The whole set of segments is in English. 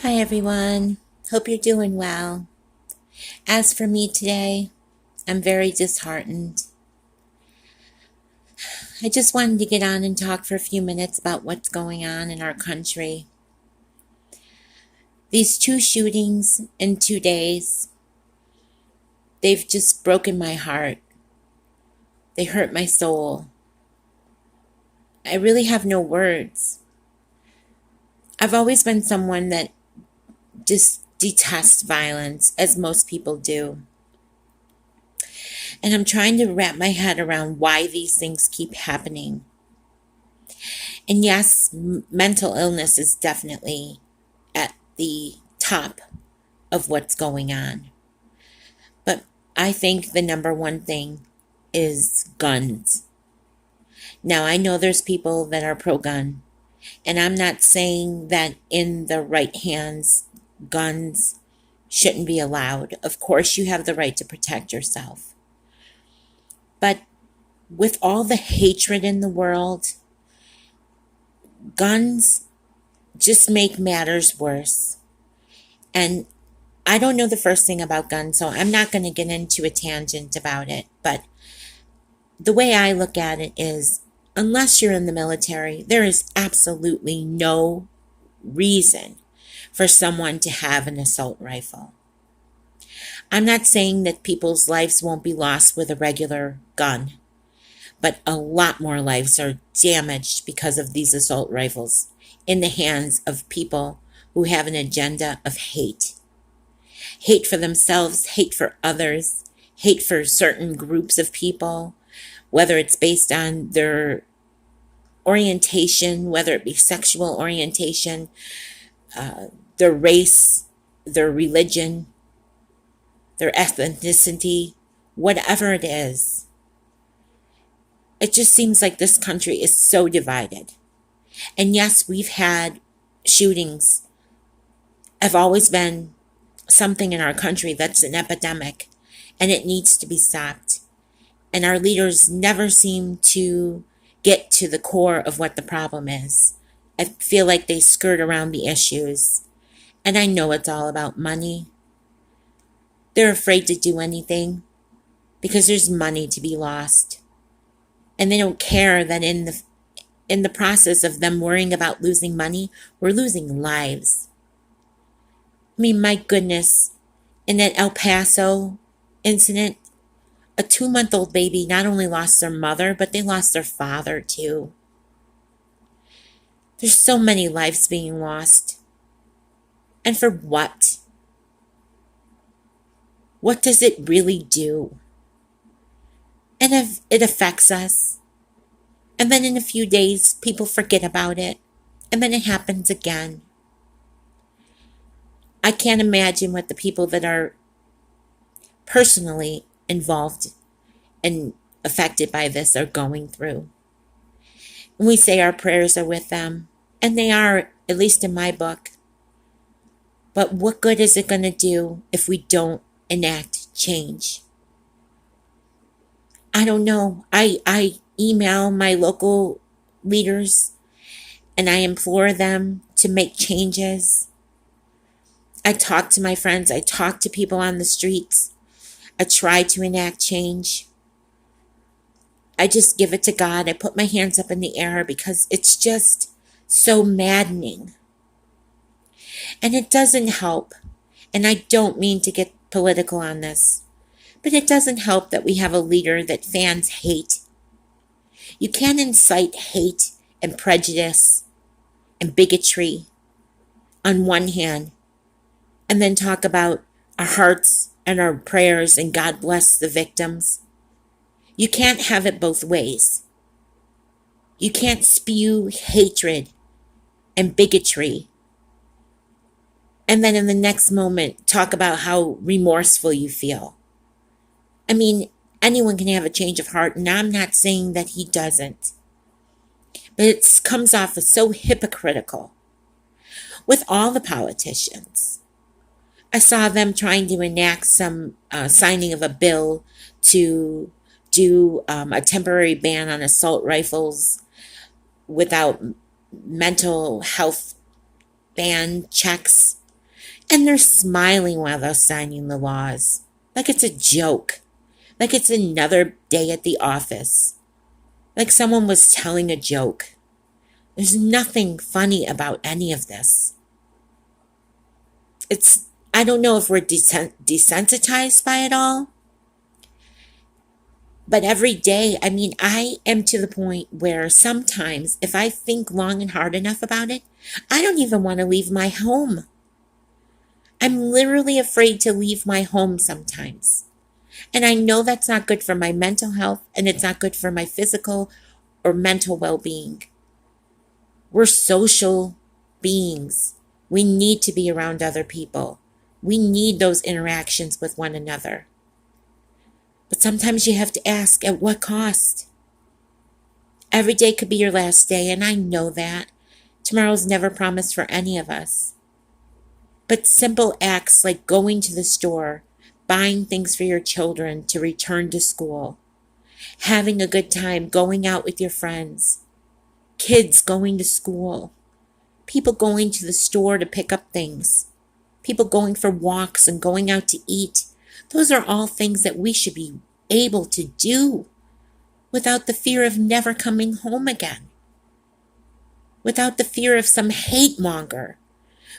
Hi everyone. Hope you're doing well. As for me today, I'm very disheartened. I just wanted to get on and talk for a few minutes about what's going on in our country. These two shootings in 2 days, they've just broken my heart. They hurt my soul. I really have no words. I've always been someone that just detests violence, as most people do. And I'm trying to wrap my head around why these things keep happening. And yes, mental illness is definitely at the top of what's going on. But I think the number one thing is guns. Now, I know there's people that are pro-gun, and I'm not saying that in the right hands, guns shouldn't be allowed. Of course, you have the right to protect yourself. But with all the hatred in the world, guns just make matters worse. And I don't know the first thing about guns, so I'm not going to get into a tangent about it. But the way I look at it is, unless you're in the military, there is absolutely no reason for someone to have an assault rifle. I'm not saying that people's lives won't be lost with a regular gun, but a lot more lives are damaged because of these assault rifles in the hands of people who have an agenda of hate. Hate for themselves, hate for others, hate for certain groups of people, whether it's based on their orientation, whether it be sexual orientation, their race, their religion, their ethnicity, whatever it is. It just seems like this country is so divided. And yes, we've had shootings. Have always been something in our country that's an epidemic, and it needs to be stopped. And our leaders never seem to get to the core of what the problem is. I feel like they skirt around the issues. And I know it's all about money. They're afraid to do anything because there's money to be lost. And they don't care that in the process of them worrying about losing money, we're losing lives. I mean, my goodness, in that El Paso incident, a 2-month-old baby not only lost their mother, but they lost their father too. There's so many lives being lost. And for what? What does it really do? And if it affects us, and then in a few days, people forget about it, and then it happens again. I can't imagine what the people that are personally involved and affected by this are going through. And we say our prayers are with them, and they are, at least in my book. But what good is it going to do if we don't enact change? I don't know. I email my local leaders and I implore them to make changes. I talk to my friends. I talk to people on the streets. I try to enact change. I just give it to God. I put my hands up in the air because it's just so maddening. And it doesn't help. And I don't mean to get political on this, but it doesn't help that we have a leader that fans hate. You can't incite hate and prejudice and bigotry on one hand and then talk about our hearts and our prayers and God bless the victims. You can't have it both ways. You can't spew hatred and bigotry and then in the next moment talk about how remorseful you feel. I mean, anyone can have a change of heart, and I'm not saying that he doesn't. But it comes off as so hypocritical with all the politicians. I saw them trying to enact some signing of a bill to do a temporary ban on assault rifles without mental health ban checks. And they're smiling while they're signing the laws. Like it's a joke. Like it's another day at the office. Like someone was telling a joke. There's nothing funny about any of this. I don't know if we're desensitized by it all, but every day, I am to the point where sometimes if I think long and hard enough about it, I don't even want to leave my home. I'm literally afraid to leave my home sometimes. And I know that's not good for my mental health and it's not good for my physical or mental well-being. We're social beings. We need to be around other people. We need those interactions with one another. But sometimes you have to ask, at what cost? Every day could be your last day, and I know that. Tomorrow's never promised for any of us. But simple acts like going to the store, buying things for your children to return to school, having a good time, going out with your friends, kids going to school, people going to the store to pick up things, people going for walks and going out to eat. Those are all things that we should be able to do without the fear of never coming home again, without the fear of some hate monger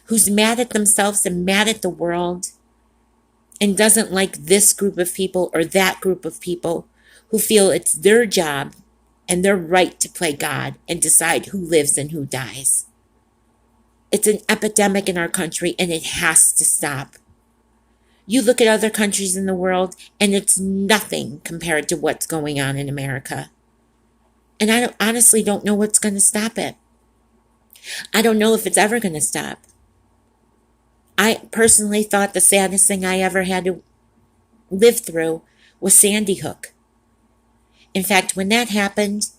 who's mad at themselves and mad at the world and doesn't like this group of people or that group of people who feel it's their job and their right to play God and decide who lives and who dies. It's an epidemic in our country and it has to stop. You look at other countries in the world and it's nothing compared to what's going on in America. And I honestly don't know what's going to stop it. I don't know if it's ever going to stop. I personally thought the saddest thing I ever had to live through was Sandy Hook. In fact, when that happened,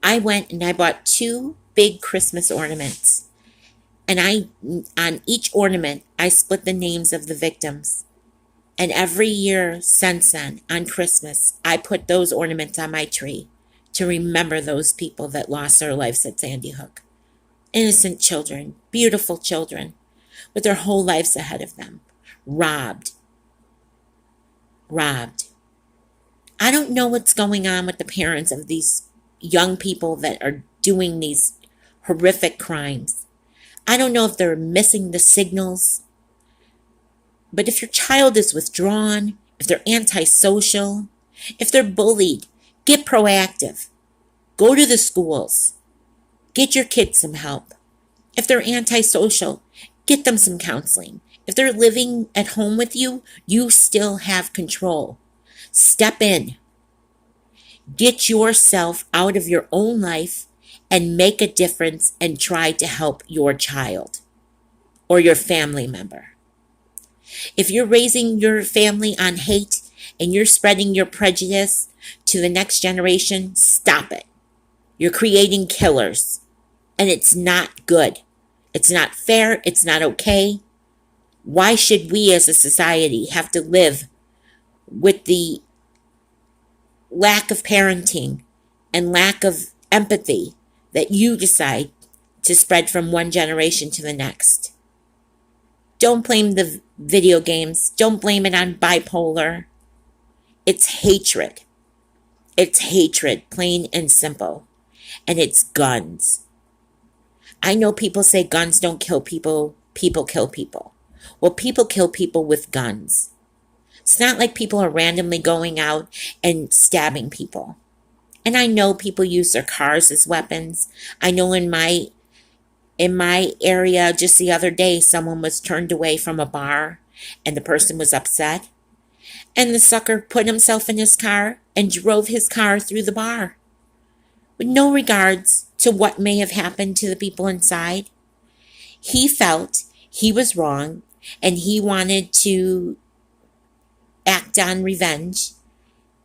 I went and I bought 2 big Christmas ornaments. And on each ornament, I split the names of the victims. And every year since then, on Christmas, I put those ornaments on my tree to remember those people that lost their lives at Sandy Hook. Innocent children, beautiful children, with their whole lives ahead of them. Robbed. I don't know what's going on with the parents of these young people that are doing these horrific crimes. I don't know if they're missing the signals. But if your child is withdrawn, if they're antisocial, if they're bullied, get proactive. Go to the schools. Get your kids some help. If they're antisocial, get them some counseling. If they're living at home with you, you still have control. Step in. Get yourself out of your own life and make a difference and try to help your child or your family member. If you're raising your family on hate and you're spreading your prejudice to the next generation, stop it. You're creating killers, and it's not good. It's not fair. It's not okay. Why should we as a society have to live with the lack of parenting and lack of empathy that you decide to spread from one generation to the next? Don't blame the video games. Don't blame it on bipolar. It's hatred. It's hatred, plain and simple. And it's guns. I know people say guns don't kill people. People kill people. Well, people kill people with guns. It's not like people are randomly going out and stabbing people. And I know people use their cars as weapons. I know in my area just the other day, someone was turned away from a bar and the person was upset. And the sucker put himself in his car and drove his car through the bar with no regards to what may have happened to the people inside. He felt he was wrong and he wanted to act on revenge,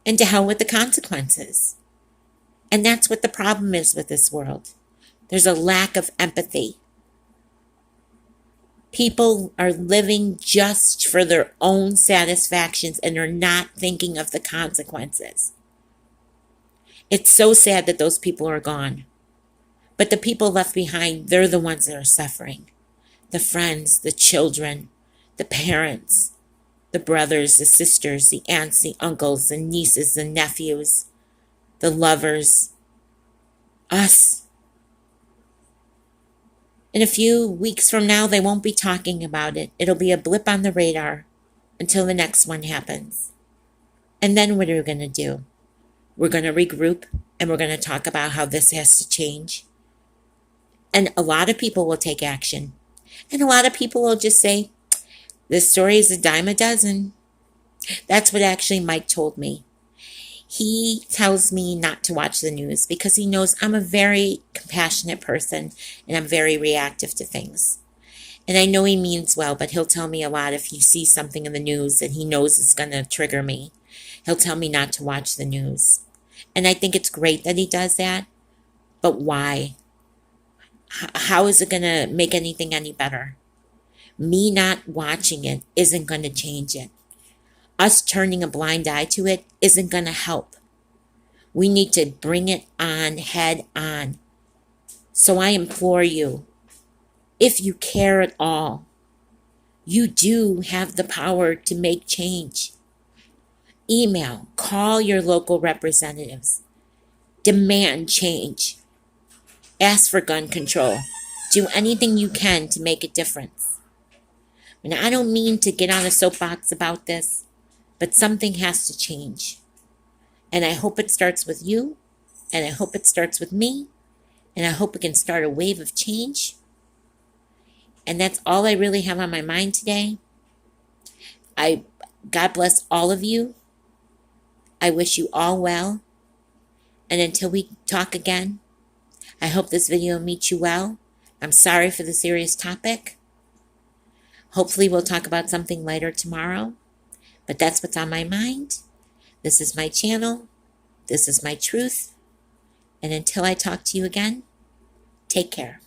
and to hell with the consequences. And that's what the problem is with this world. There's a lack of empathy. People are living just for their own satisfactions and are not thinking of the consequences. It's so sad that those people are gone. But the people left behind, they're the ones that are suffering. The friends, the children, the parents, the brothers, the sisters, the aunts, the uncles, the nieces, the nephews, the lovers, us. In a few weeks from now, they won't be talking about it. It'll be a blip on the radar until the next one happens. And then what are we going to do? We're going to regroup and we're going to talk about how this has to change. And a lot of people will take action. And a lot of people will just say, this story is a dime a dozen. That's what actually Mike told me. He tells me not to watch the news because he knows I'm a very compassionate person and I'm very reactive to things. And I know he means well, but he'll tell me a lot if he sees something in the news and he knows it's going to trigger me. He'll tell me not to watch the news. And I think it's great that he does that. But why? How is it going to make anything any better? Me not watching it isn't going to change it. Us turning a blind eye to it isn't going to help. We need to bring it on head on. So I implore you, if you care at all, you do have the power to make change. Email, call your local representatives. Demand change. Ask for gun control. Do anything you can to make a difference. And I don't mean to get on a soapbox about this, but something has to change. And I hope it starts with you, and I hope it starts with me, and I hope it can start a wave of change. And that's all I really have on my mind today. God bless all of you. I wish you all well. And until we talk again, I hope this video meets you well. I'm sorry for the serious topic. Hopefully we'll talk about something lighter tomorrow. But that's what's on my mind. This is my channel. This is my truth. And until I talk to you again, take care.